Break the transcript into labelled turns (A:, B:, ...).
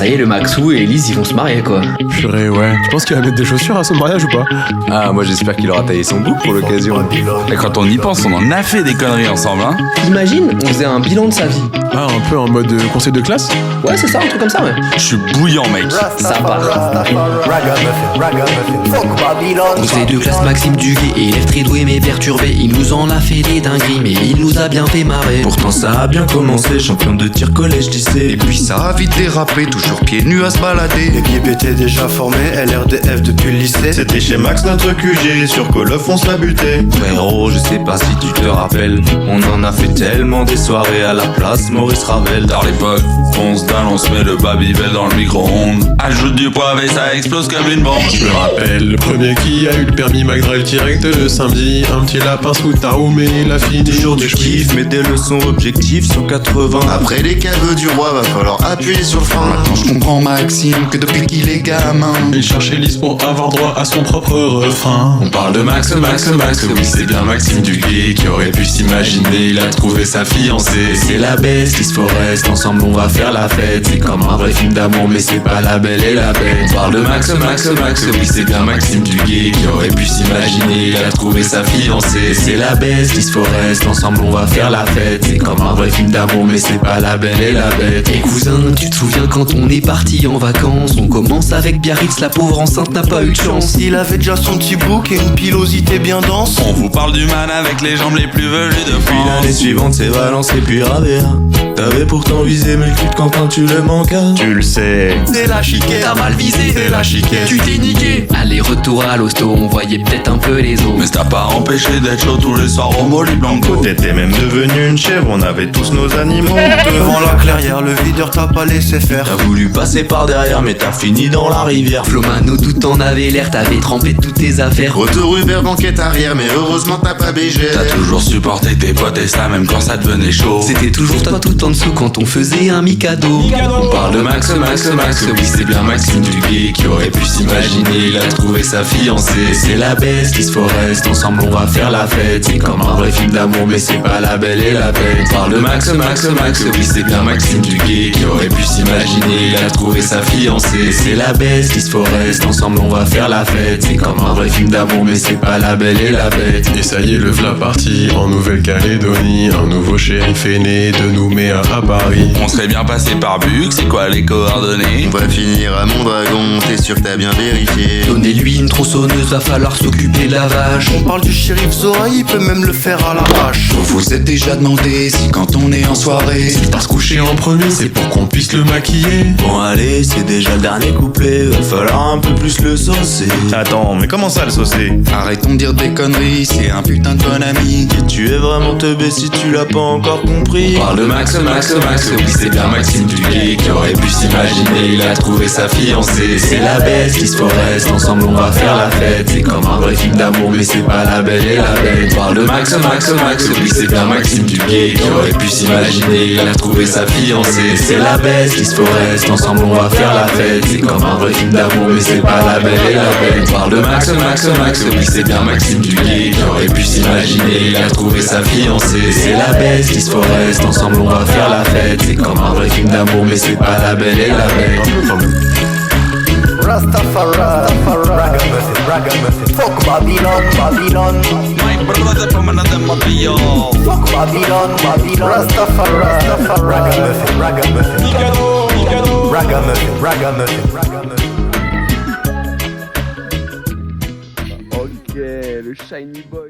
A: ça y est, le Maxou et Elise, ils vont se marier, quoi.
B: Purée, ouais. Tu penses qu'il va mettre des chaussures à son mariage ou pas?
C: Ah, moi j'espère qu'il aura taillé son bouc pour l'occasion.
D: Et quand on y pense, on en a fait des conneries ensemble, hein.
A: Imagine, on faisait un bilan de sa vie.
B: Ah, un peu en mode conseil de classe?
A: Ouais, c'est ça, un truc comme ça, ouais.
D: Je suis bouillant, mec.
A: Ça part. Conseil de classe Maxime Duguay, élève très doué mais perturbé. Il nous en a fait des dingueries, mais il nous a bien fait marrer.
E: Pourtant ça a bien commencé, champion de tir collège lycée.
F: Et puis ça a vite dérapé, toujours pieds nus à se balader.
G: L'équipe était déjà formée, LRDF depuis le lycée.
H: C'était chez Max notre QG, sur Call of on se la butait.
E: Frérot, je sais pas si tu te rappelles, on en a fait tellement des soirées à la place Maurice Ravel.
D: Dans l'époque, on se dalle, on se met le Babybel dans le micro-ondes. Ajoute du poivre et ça explose comme une bombe.
B: Je me rappelle, le premier qui a eu le permis McDrive direct le samedi. Un petit lapin sous ta roue, mais il a fini.
E: Toujours du kiff, mais des leçons objectives 180.
F: Après les cadeaux du roi, va falloir appuyer sur le frein.
I: Maintenant je comprends Maxime que depuis qu'il est gamin,
B: Il cherchait Lise pour avoir droit à son propre refrain.
E: On parle de Max, oui c'est bien Maxime Duguay qui aurait pu s'imaginer, il a trouvé sa fiancée. C'est la baisse, Lise Forest, ensemble on va faire la fête. C'est comme un vrai film d'amour mais c'est pas la belle et la bête. On parle de Max, oui c'est bien Maxime Duguay qui aurait pu s'imaginer, il a trouvé sa fiancée. C'est la baisse, Lise Forest, ensemble on va faire la fête. C'est comme un vrai film d'amour mais c'est pas la belle et la bête.
A: Et cousin, tu te souviens quand on est parti en vacances? On commence avec Biarritz, la pauvre enceinte n'a pas eu de chance.
G: Il avait déjà son petit bouc et une pilosité bien dense.
D: On vous parle du man avec les jambes les plus velues de
E: Puis l'année
D: France.
E: suivante c'est Valence et puis Ravea. T'avais pourtant visé mais le cul de Quentin tu le manquas.
H: Tu le sais.
G: C'est la chiquette.
A: T'as mal visé,
H: C'est la chiquette.
A: tu t'es niqué. Aller-retour à l'hosto, on voyait peut-être un peu les os.
D: Mais ça t'a pas empêché d'être chaud tous les soirs au Molly Blanco.
H: T'étais même devenu une chèvre, on avait tous nos animaux.
G: Devant la clairière, le videur t'a pas laissé faire.
E: T'as voulu passer par derrière mais t'as fini dans la rivière.
A: Flomano, tout en avait l'air, t'avais trempé toutes tes affaires.
F: Retour Uber banquette arrière, mais heureusement t'as pas BG.
D: T'as toujours supporté tes potes et ça même quand ça devenait chaud.
A: C'était toujours toi tout en dessous quand on faisait un Mikado.
E: On parle de Max, oui c'est bien Maxime Duguay qui aurait pu s'imaginer, il a trouvé sa fiancée. C'est la baisse, Lise Forest, ensemble on va faire la fête. C'est comme un vrai film d'amour mais c'est pas la belle et la bête. On parle de Max, oui c'est bien Maxime Duguay qui aurait pu s'imaginer, il a trouvé sa fiancée. C'est la baisse, Lise Forest, ensemble on va faire la fête. C'est comme un vrai film d'amour mais c'est pas la belle et la bête.
B: Et ça y est, le v'là parti en Nouvelle-Calédonie. Un nouveau shérif est né de Nouméa à Paris.
D: On serait bien passé par Buc, c'est quoi les coordonnées?
F: On va finir à Mondragon, t'es sûr que t'as bien vérifié?
A: Donnez-lui une tronçonneuse, va falloir s'occuper de la vache.
G: On parle du shérif Zora, il peut même le faire à l'arrache.
I: vous vous êtes déjà demandé si quand on est en soirée,
B: Par se coucher en premier, c'est pour qu'on puisse le maquiller.
E: Bon allez, c'est déjà le dernier couplet, va falloir un peu plus le saucer.
H: Attends, mais comment ça le saucer?
I: arrêtons de dire des conneries, c'est un putain de bon ami.
E: Et tu es vraiment teubé si tu l'as pas encore compris. On parle de Max, oui c'est bien Maxime Duguay qui aurait pu s'imaginer, il a trouvé sa fiancée. C'est la baisse, Lise Forest, ensemble on va faire la fête. C'est comme un vrai film d'amour mais c'est pas la belle et la bête. On parle de Max, oui c'est bien Maxime Duguay qui aurait pu s'imaginer, il a trouvé sa fiancée. C'est la baisse, Lise Forest, ensemble on va faire la fête. C'est comme un vrai film d'amour mais c'est pas la belle et la bête. On parle de Max, oui c'est bien Maxime Duguay qui aurait pu s'imaginer, il a trouvé sa fiancée. C'est la baisse, Lise Forest, ensemble on va faire la fête. C'est comme un vrai film d'amour mais c'est pas la belle et la bête.
G: Rastafari, ragamuffin, fuck Babylon.
D: My brother from another mafia.
G: Fuck Babylon, Rastafari, ragamuffin.
A: Ok, le shiny boy.